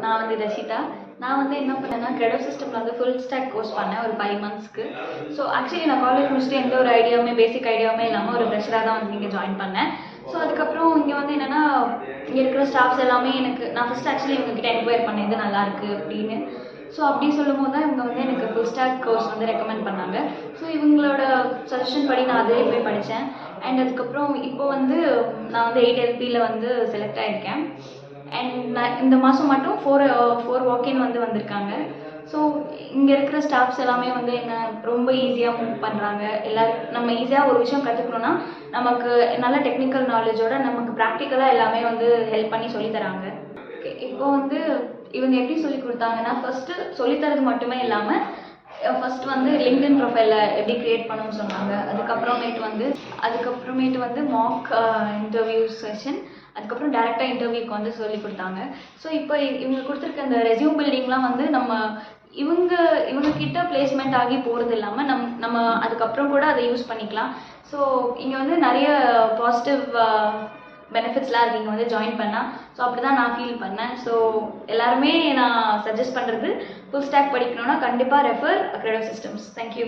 நான் வந்து ரஷிதா. நான் வந்து என்ன பண்ணேன்னா கிரெடோ சிஸ்டமில் வந்து ஃபுல் ஸ்டாக் கோர்ஸ் பண்ணேன் ஒரு 5 மந்த்ஸ்க்கு. ஸோ ஆக்சுவலி நான் காலேஜ் முடிச்சுட்டு எந்த ஒரு ஐடியாவுமே பேசிக் ஐடியாவுமே இல்லாமல் ஒரு ஃப்ரெஷராக தான் வந்து இங்கே ஜாயின் பண்ணேன். ஸோ அதுக்கப்புறம் இங்கே வந்து என்னென்னா இங்கே இருக்கிற ஸ்டாஃப்ஸ் எல்லாமே நான் ஃபஸ்ட் ஆக்சுவலி இவங்ககிட்ட என்கொயர் பண்ணேன் இது நல்லாயிருக்கு அப்படின்னு. ஸோ அப்படி சொல்லும்போது தான் இவங்க வந்து எனக்கு ஃபுல் ஸ்டாக் கோர்ஸ் வந்து ரெக்கமெண்ட் பண்ணாங்க. ஸோ இவங்களோட சஜஷன் படி நான் அதிலே போய் படித்தேன். அண்ட் அதுக்கப்புறம் இப்போ வந்து நான் வந்து 8 LPயில் வந்து செலக்ட் ஆகியிருக்கேன். அண்ட் நான் இந்த மாதம் மட்டும் 4 வாக்கின் வந்து வந்திருக்காங்க. ஸோ இங்கே இருக்கிற ஸ்டாஃப்ஸ் எல்லாமே வந்து என்ன ரொம்ப ஈஸியாக மூவ் பண்ணுறாங்க. நம்ம ஈஸியாக ஒரு விஷயம் கற்றுக்கணுன்னா நமக்கு நல்ல டெக்னிக்கல் நாலேஜோட நமக்கு ப்ராக்டிக்கலாக எல்லாமே வந்து ஹெல்ப் பண்ணி சொல்லித்தராங்க. இப்போ வந்து இவங்க எப்படி சொல்லி கொடுத்தாங்கன்னா ஃபஸ்ட்டு சொல்லித்தரது மட்டுமே இல்லாமல் ஃபஸ்ட் வந்து லிங்க்டின் ப்ரொஃபைலில் எப்படி க்ரியேட் பண்ணணும்னு சொன்னாங்க. அதுக்கப்புறமேட்டு வந்து மாக் இன்டர்வியூ செஷன், அதுக்கப்புறம் டேரெக்டாக இன்டர்வியூக்கு வந்து சொல்லி கொடுத்தாங்க. ஸோ இப்போ இவங்க கொடுத்துருக்க அந்த ரெஸ்யூம் பில்டிங்லாம் வந்து இவங்க கிட்ட பிளேஸ்மெண்ட் ஆகி போகிறது இல்லாமல் நம்ம அதுக்கப்புறம் கூட அதை யூஸ் பண்ணிக்கலாம். ஸோ இங்கே வந்து நிறைய பாசிட்டிவ் பெனிஃபிட்ஸ்லாம் இருக்குது இங்கே வந்து ஜாயின் பண்ணால். ஸோ அப்படி தான் நான் ஃபீல் பண்ணேன். ஸோ எல்லாருமே நான் சஜஸ்ட் பண்ணுறது ஃபுல் ஸ்டாக் படிக்கணுன்னா கண்டிப்பாக ரெஃபர் கிரெடோ சிஸ்டம்ஸ். தேங்க்யூ.